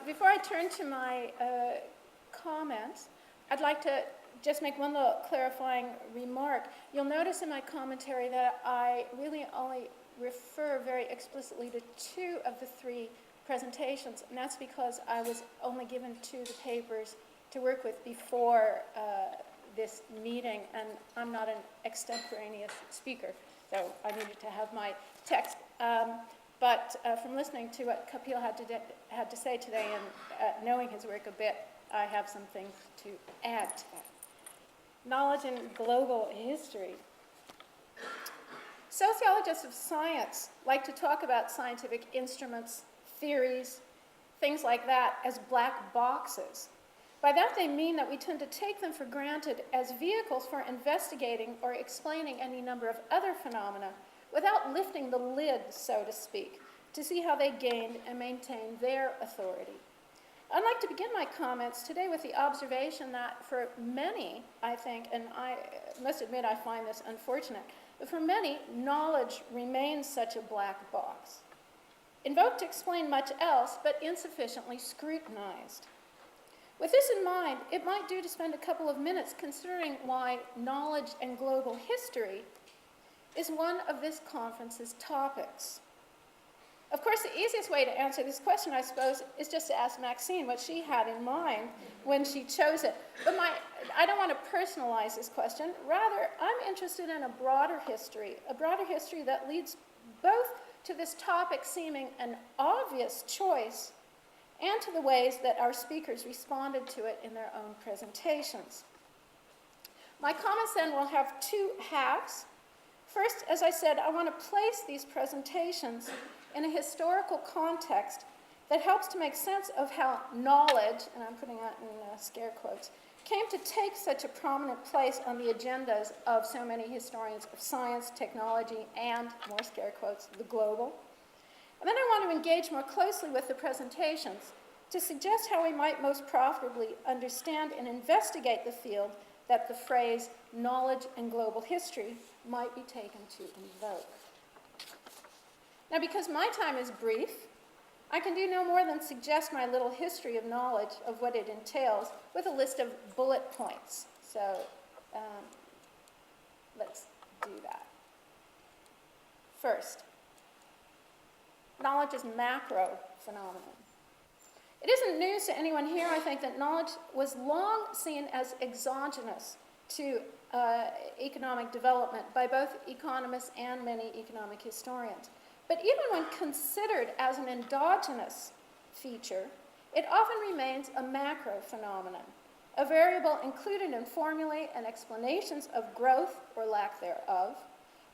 Before I turn to my comments, I'd like to just make one little clarifying remark. You'll notice in my commentary that I really only refer very explicitly to 2 of the 3 presentations, and that's because I was only given 2 of the papers to work with before this meeting, and I'm not an extemporaneous speaker, so I needed to have my text. But from listening to what Kapil had to say today and knowing his work a bit, I have some things to add to that. Knowledge in global history. Sociologists of science like to talk about scientific instruments, theories, things like that as black boxes. By that they mean that we tend to take them for granted as vehicles for investigating or explaining any number of other phenomena without lifting the lid, so to speak, to see how they gained and maintained their authority. I'd like to begin my comments today with the observation that for many, I think, and I must admit I find this unfortunate, but for many, knowledge remains such a black box, invoked to explain much else, but insufficiently scrutinized. With this in mind, it might do to spend a couple of minutes considering why knowledge and global history is one of this conference's topics. Of course, the easiest way to answer this question, I suppose, is just to ask Maxine what she had in mind when she chose it. But I don't want to personalize this question. Rather, I'm interested in a broader history that leads both to this topic seeming an obvious choice and to the ways that our speakers responded to it in their own presentations. My comments then will have 2 halves. First, as I said, I want to place these presentations in a historical context that helps to make sense of how knowledge, and I'm putting that in scare quotes, came to take such a prominent place on the agendas of so many historians of science, technology, and, more scare quotes, the global. And then I want to engage more closely with the presentations to suggest how we might most profitably understand and investigate the field that the phrase knowledge and global history might be taken to invoke. Now, because my time is brief, I can do no more than suggest my little history of knowledge of what it entails with a list of bullet points. So let's do that. First, knowledge is macro phenomenon. It isn't news to anyone here, I think, that knowledge was long seen as exogenous to economic development by both economists and many economic historians. But even when considered as an endogenous feature, it often remains a macro phenomenon, a variable included in formulae and explanations of growth or lack thereof,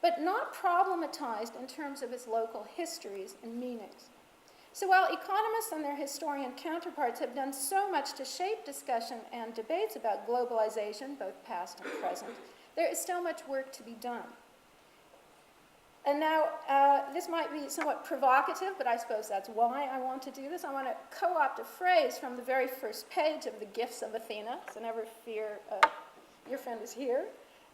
but not problematized in terms of its local histories and meanings. So while economists and their historian counterparts have done so much to shape discussion and debates about globalization, both past and present, there is still much work to be done. And now, this might be somewhat provocative, but I suppose that's why I want to do this. I want to co-opt a phrase from the very first page of the Gifts of Athena, so never fear, your friend is here.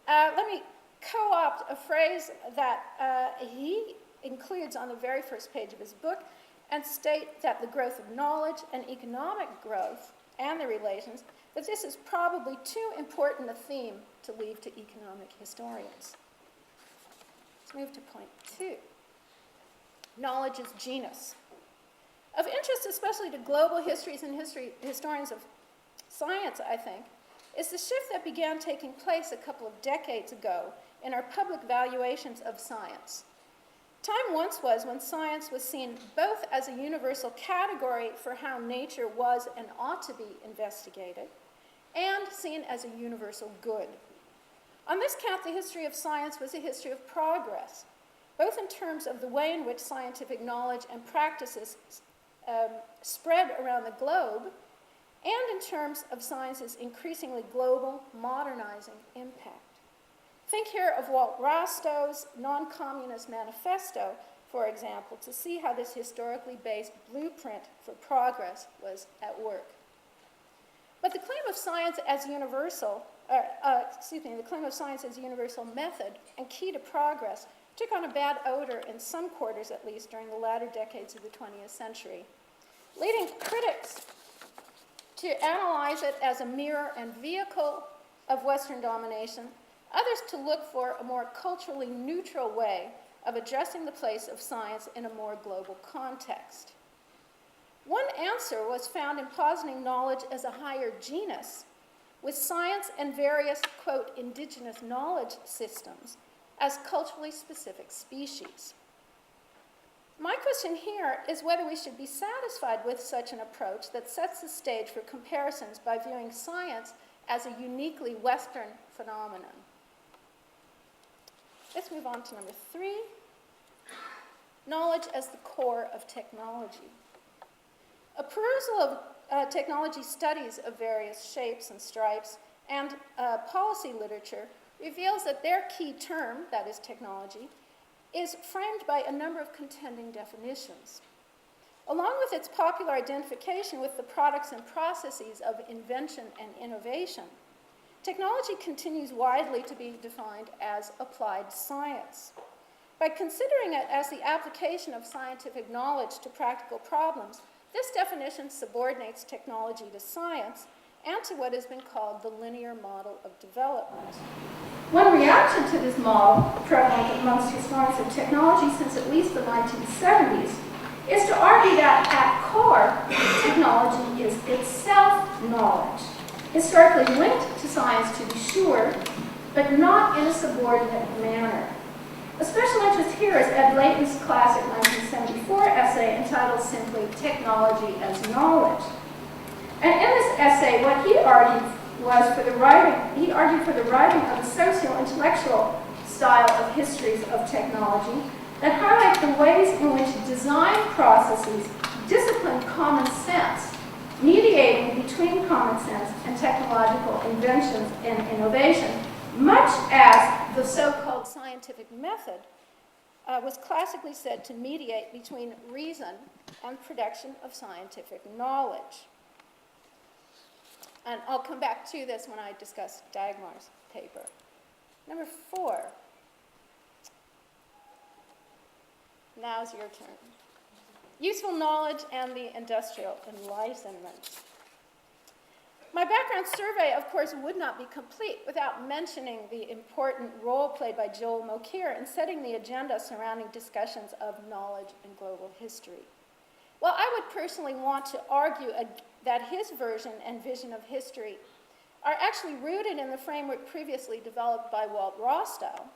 Let me co-opt a phrase that he includes on the very first page of his book and state that the growth of knowledge and economic growth and the relations, that this is probably too important a theme to leave to economic historians. Let's move to point 2. Knowledge is genus. Of interest, especially to global histories and historians of science, I think, is the shift that began taking place a couple of decades ago in our public valuations of science. Time once was when science was seen both as a universal category for how nature was and ought to be investigated, and seen as a universal good. On this count, the history of science was a history of progress, both in terms of the way in which scientific knowledge and practices spread around the globe, and in terms of science's increasingly global, modernizing impact. Think here of Walt Rostow's Non-Communist Manifesto, for example, to see how this historically based blueprint for progress was at work. But the claim of science as universal, the claim of science as a universal method and key to progress took on a bad odor in some quarters, at least, during the latter decades of the 20th century. leading critics to analyze it as a mirror and vehicle of Western domination, others to look for a more culturally neutral way of addressing the place of science in a more global context. One answer was found in positing knowledge as a higher genus, with science and various, quote, indigenous knowledge systems as culturally specific species. My question here is whether we should be satisfied with such an approach that sets the stage for comparisons by viewing science as a uniquely Western phenomenon. Let's move on to number 3, knowledge as the core of technology. A perusal of technology studies of various shapes and stripes and policy literature reveals that their key term, that is technology, is framed by a number of contending definitions. Along with its popular identification with the products and processes of invention and innovation, technology continues widely to be defined as applied science. By considering it as the application of scientific knowledge to practical problems, this definition subordinates technology to science and to what has been called the linear model of development. One reaction to this model, prevalent amongst historians of technology since at least the 1970s, is to argue that at core, technology is itself knowledge, historically linked to science to be sure, but not in a subordinate manner. A special interest here is Ed Layton's classic 1974 essay entitled simply Technology as Knowledge. And in this essay, what he argued was for the writing of a socio-intellectual style of histories of technology that highlight the ways in which design processes discipline common sense, mediating between common sense and technological inventions and innovation, much as the so-called scientific method was classically said to mediate between reason and production of scientific knowledge. And I'll come back to this when I discuss Dagmar's paper. Number 4. Now's your turn. Useful knowledge and the industrial enlightenment. My background survey, of course, would not be complete without mentioning the important role played by Joel Mokyr in setting the agenda surrounding discussions of knowledge and global history. Well, I would personally want to argue that his version and vision of history are actually rooted in the framework previously developed by Walt Rostow.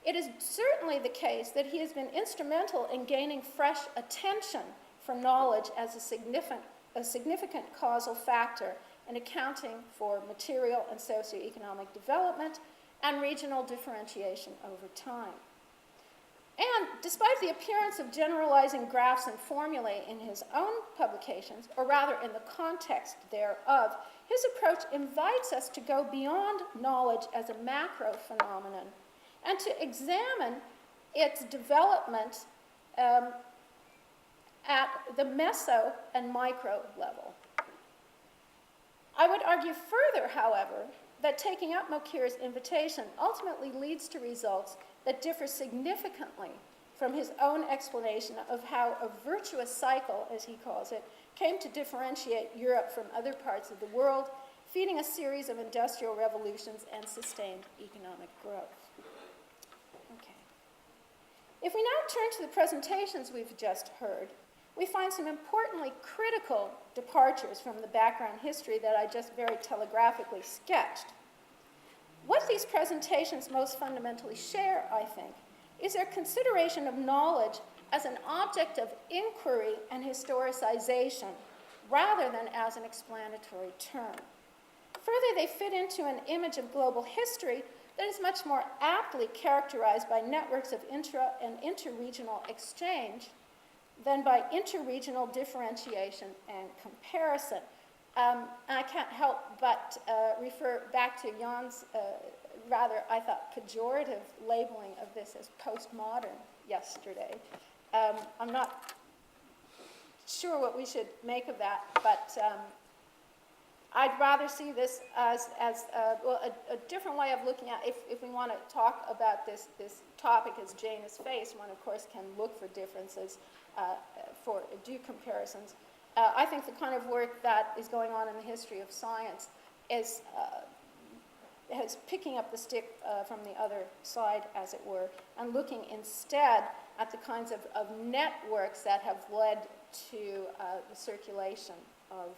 It is certainly the case that he has been instrumental in gaining fresh attention for knowledge as a significant causal factor in accounting for material and socioeconomic development and regional differentiation over time. And despite the appearance of generalizing graphs and formulae in his own publications, or rather in the context thereof, his approach invites us to go beyond knowledge as a macro phenomenon and to examine its development at the meso and micro level. I would argue further, however, that taking up Mokyr's invitation ultimately leads to results that differ significantly from his own explanation of how a virtuous cycle, as he calls it, came to differentiate Europe from other parts of the world, feeding a series of industrial revolutions and sustained economic growth. Okay. If we now turn to the presentations we've just heard, we find some importantly critical departures from the background history that I just very telegraphically sketched. What these presentations most fundamentally share, I think, is their consideration of knowledge as an object of inquiry and historicization, rather than as an explanatory term. Further, they fit into an image of global history that is much more aptly characterized by networks of intra- and interregional exchange than by interregional differentiation and comparison. I can't help but refer back to Jan's rather, I thought, pejorative labeling of this as postmodern yesterday. I'm not sure what we should make of that, but I'd rather see this as a different way of looking at it. If we want to talk about this topic as Jane has faced, one, of course, can look for differences, do comparisons. I think the kind of work that is going on in the history of science is picking up the stick from the other side, as it were, and looking instead at the kinds of networks that have led to the circulation of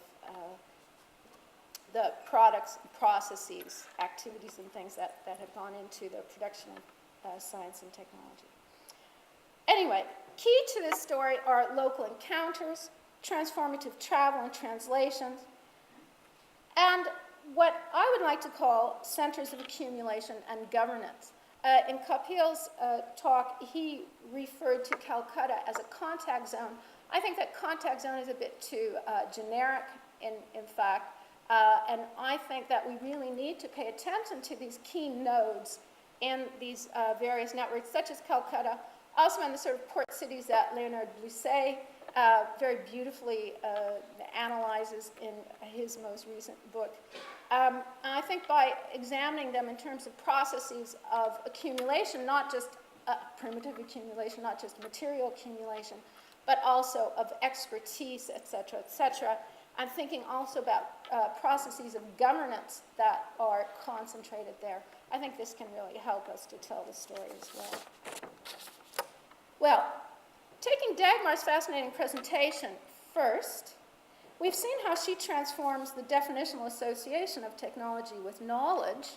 the products, processes, activities, and things that have gone into the production of science and technology. Anyway, key to this story are local encounters, transformative travel and translations, and what I would like to call centers of accumulation and governance. In Kapil's talk, he referred to Calcutta as a contact zone. I think that contact zone is a bit too generic, in fact, and I think that we really need to pay attention to these key nodes in these various networks, such as Calcutta, also in the sort of port cities that Leonard Blusset very beautifully analyzes in his most recent book. And I think by examining them in terms of processes of accumulation, not just primitive accumulation, not just material accumulation, but also of expertise, et cetera, I'm thinking also about processes of governance that are concentrated there. I think this can really help us to tell the story as well. Well, taking Dagmar's fascinating presentation first, we've seen how she transforms the definitional association of technology with knowledge,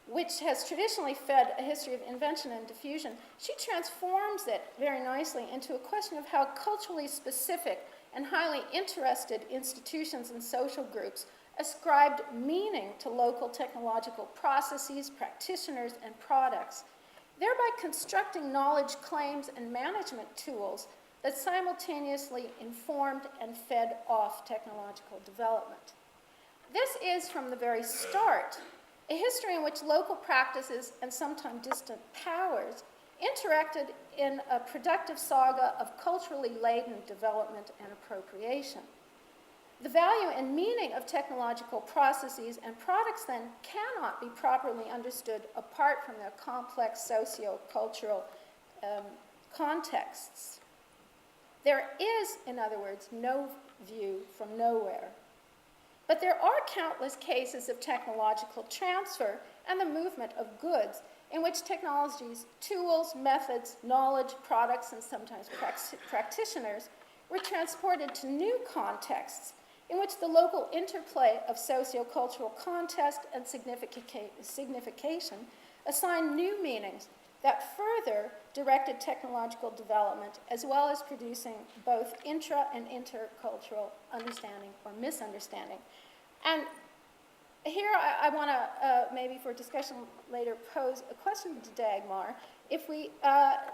which has traditionally fed a history of invention and diffusion. She transforms it very nicely into a question of how culturally specific and highly interested institutions and social groups ascribed meaning to local technological processes, practitioners, and products, thereby constructing knowledge claims and management tools that simultaneously informed and fed off technological development. This is, from the very start, a history in which local practices and sometimes distant powers interacted in a productive saga of culturally laden development and appropriation. The value and meaning of technological processes and products then cannot be properly understood apart from their complex socio-cultural contexts. There is, in other words, no view from nowhere. But there are countless cases of technological transfer and the movement of goods in which technologies, tools, methods, knowledge, products, and sometimes practitioners were transported to new contexts in which the local interplay of socio-cultural context and signification assigned new meanings that further directed technological development, as well as producing both intra- and intercultural understanding or misunderstanding. And here I want to, maybe for discussion later, pose a question to Dagmar. If we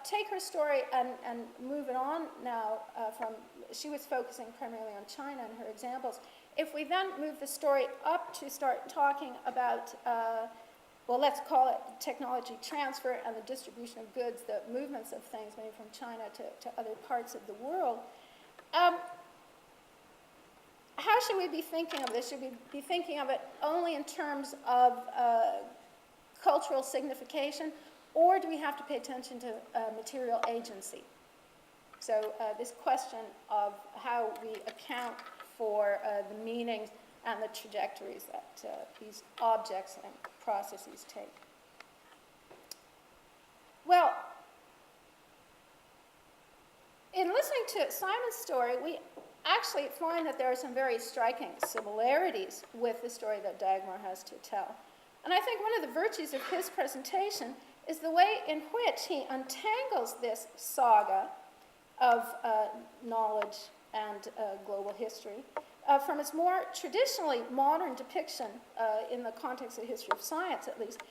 take her story and move it on now from, she was focusing primarily on China and her examples. If we then move the story up to start talking about, well, let's call it technology transfer and the distribution of goods, the movements of things, maybe from China to other parts of the world, how should we be thinking of this? Should we be thinking of it only in terms of cultural signification, or do we have to pay attention to material agency? So this question of how we account for the meanings and the trajectories that these objects and processes take. Well, in listening to Simon's story, we actually find that there are some very striking similarities with the story that Dagmar has to tell. And I think one of the virtues of his presentation is the way in which he untangles this saga of knowledge and global history from its more traditionally modern depiction, in the context of the history of science at least,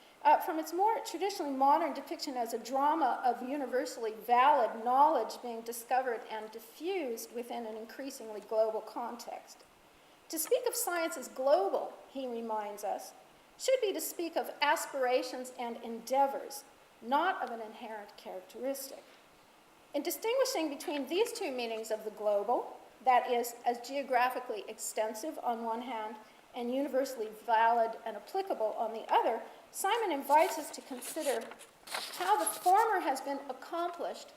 from its more traditionally modern depiction as a drama of universally valid knowledge being discovered and diffused within an increasingly global context. To speak of science as global, he reminds us, should be to speak of aspirations and endeavors, not of an inherent characteristic. In distinguishing between these two meanings of the global, that is, as geographically extensive on one hand and universally valid and applicable on the other, Simon invites us to consider how the former has been accomplished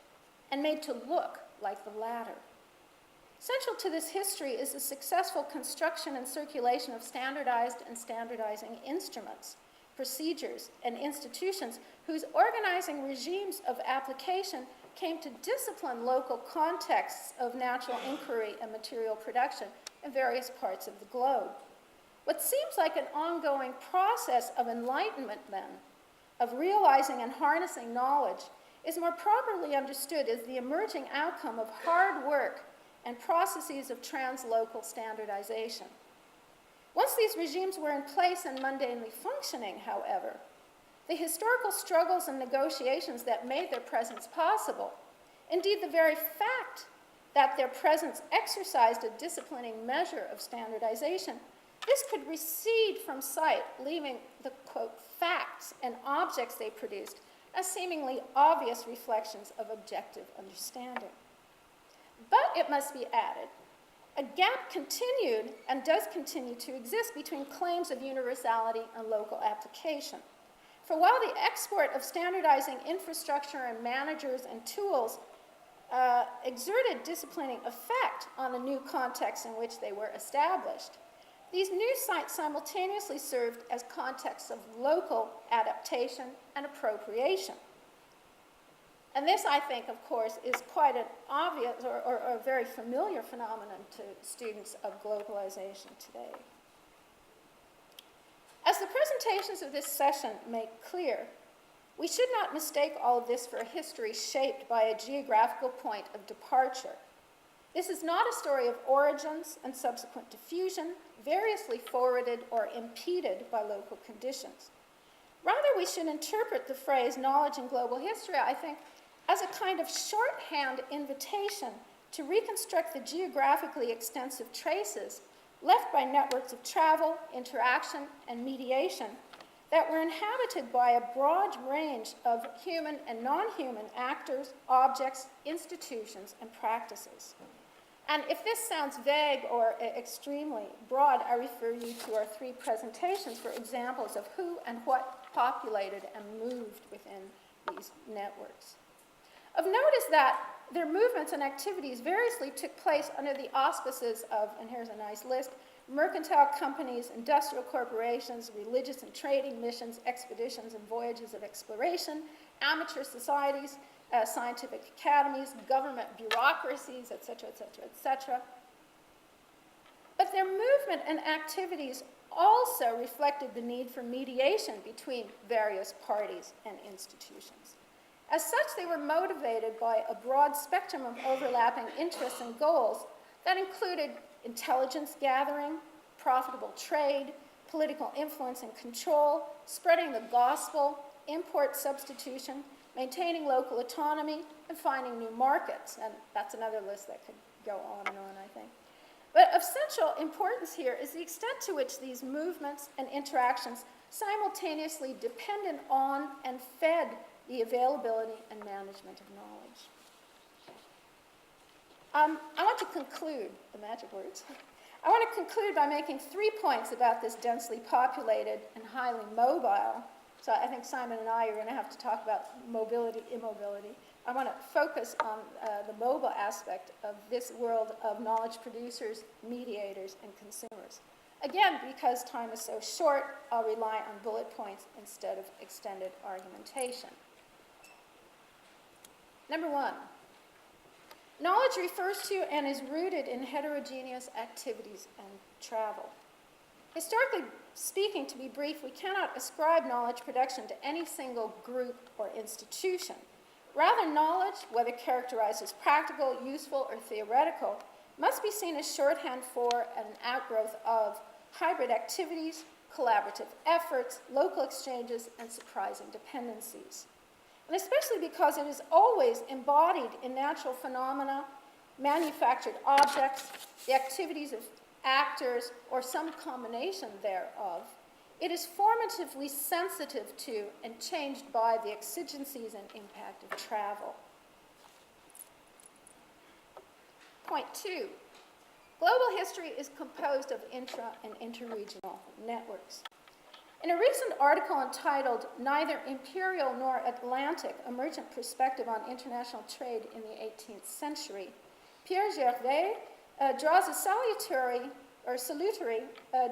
and made to look like the latter. Central to this history is the successful construction and circulation of standardized and standardizing instruments, procedures, and institutions whose organizing regimes of application came to discipline local contexts of natural inquiry and material production in various parts of the globe. What seems like an ongoing process of enlightenment, then, of realizing and harnessing knowledge, is more properly understood as the emerging outcome of hard work and processes of translocal standardization. Once these regimes were in place and mundanely functioning, however, the historical struggles and negotiations that made their presence possible, indeed the very fact that their presence exercised a disciplining measure of standardization, this could recede from sight, leaving the, quote, facts and objects they produced as seemingly obvious reflections of objective understanding. But it must be added, a gap continued and does continue to exist between claims of universality and local application. For while the export of standardizing infrastructure and managers and tools exerted disciplining effect on the new context in which they were established, these new sites simultaneously served as contexts of local adaptation and appropriation. And this, I think, of course, is quite an obvious or a very familiar phenomenon to students of globalization today. As the presentations of this session make clear, we should not mistake all of this for a history shaped by a geographical point of departure. This is not a story of origins and subsequent diffusion, variously forwarded or impeded by local conditions. Rather, we should interpret the phrase knowledge in global history, I think, as a kind of shorthand invitation to reconstruct the geographically extensive traces left by networks of travel, interaction, and mediation that were inhabited by a broad range of human and non-human actors, objects, institutions, and practices. And if this sounds vague or extremely broad, I refer you to our three presentations for examples of who and what populated and moved within these networks. Of note is that their movements and activities variously took place under the auspices of, and here's a nice list, mercantile companies, industrial corporations, religious and trading missions, expeditions and voyages of exploration, amateur societies, scientific academies, government bureaucracies, etc., etc., etc. But their movement and activities also reflected the need for mediation between various parties and institutions. As such, they were motivated by a broad spectrum of overlapping interests and goals that included intelligence gathering, profitable trade, political influence and control, spreading the gospel, import substitution, maintaining local autonomy, and finding new markets. And that's another list that could go on and on, I think. But of central importance here is the extent to which these movements and interactions simultaneously depended on and fed the availability and management of knowledge. I want to conclude, the magic words, I want to conclude by making 3 points about this densely populated and highly mobile. So I think Simon and I are going to have to talk about mobility, immobility. I want to focus on the mobile aspect of this world of knowledge producers, mediators, and consumers. Again, because time is so short, I'll rely on bullet points instead of extended argumentation. Number 1, knowledge refers to and is rooted in heterogeneous activities and travel. Historically speaking, to be brief, we cannot ascribe knowledge production to any single group or institution. Rather, knowledge, whether characterized as practical, useful, or theoretical, must be seen as shorthand for and an outgrowth of hybrid activities, collaborative efforts, local exchanges, and surprising dependencies. And especially because it is always embodied in natural phenomena, manufactured objects, the activities of actors, or some combination thereof, it is formatively sensitive to and changed by the exigencies and impact of travel. Point 2, global history is composed of intra- and interregional networks. In a recent article entitled Neither Imperial Nor Atlantic, Emergent Perspective on International Trade in the 18th Century, Pierre Gervais draws a salutary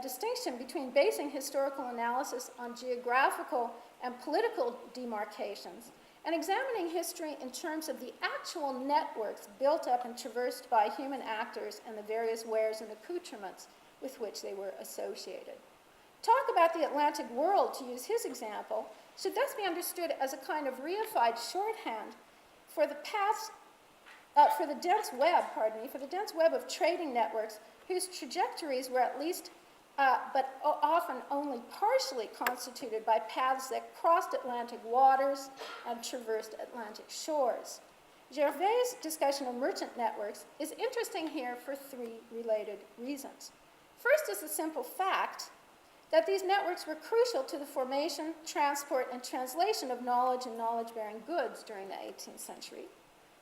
distinction between basing historical analysis on geographical and political demarcations and examining history in terms of the actual networks built up and traversed by human actors and the various wares and accoutrements with which they were associated. Talk about the Atlantic world, to use his example, should thus be understood as a kind of reified shorthand for the dense web of trading networks whose trajectories were at least, but often only partially constituted by paths that crossed Atlantic waters and traversed Atlantic shores. Gervais' discussion of merchant networks is interesting here for three related reasons. First is the simple fact that these networks were crucial to the formation, transport, and translation of knowledge and knowledge-bearing goods during the 18th century.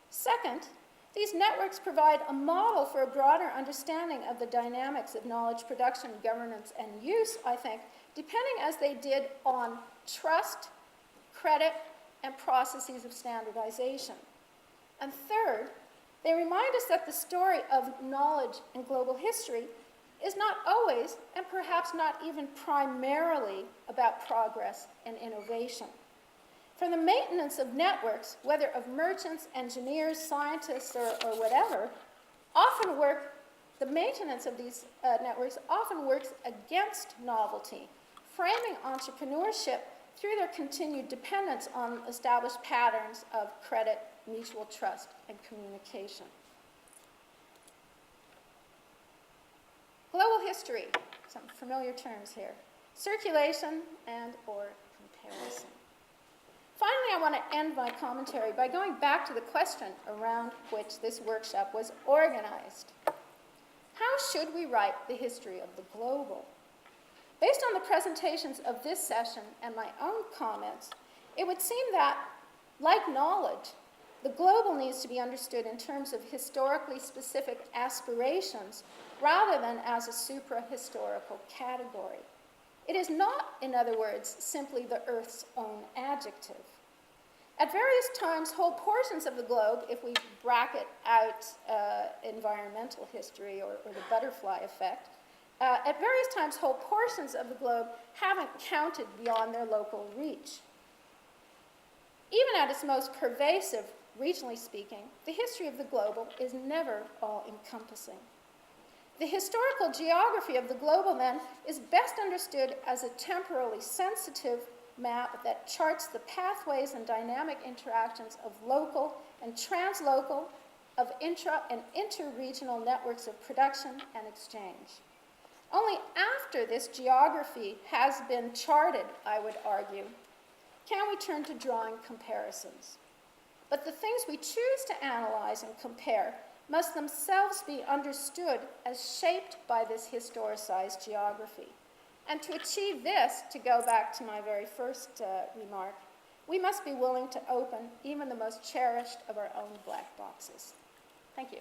Second, these networks provide a model for a broader understanding of the dynamics of knowledge production, governance, and use, I think, depending as they did on trust, credit, and processes of standardization. And third, they remind us that the story of knowledge in global history is not always, and perhaps not even primarily, about progress and innovation. For the maintenance of networks, whether of merchants, engineers, scientists, or whatever, the maintenance of these networks often works against novelty, framing entrepreneurship through their continued dependence on established patterns of credit, mutual trust, and communication. Global history, some familiar terms here. Circulation and/or comparison. Finally, I want to end my commentary by going back to the question around which this workshop was organized. How should we write the history of the global? Based on the presentations of this session and my own comments, it would seem that, like knowledge, the global needs to be understood in terms of historically specific aspirations rather than as a supra-historical category. It is not, in other words, simply the Earth's own adjective. At various times, whole portions of the globe, if we bracket out environmental history or the butterfly effect, at various times, whole portions of the globe haven't counted beyond their local reach. Even at its most pervasive, regionally speaking, the history of the global is never all-encompassing. The historical geography of the global, then, is best understood as a temporally sensitive map that charts the pathways and dynamic interactions of local and translocal, of intra- and inter-regional networks of production and exchange. Only after this geography has been charted, I would argue, can we turn to drawing comparisons. But the things we choose to analyze and compare must themselves be understood as shaped by this historicized geography. And to achieve this, to go back to my very first remark, we must be willing to open even the most cherished of our own black boxes. Thank you.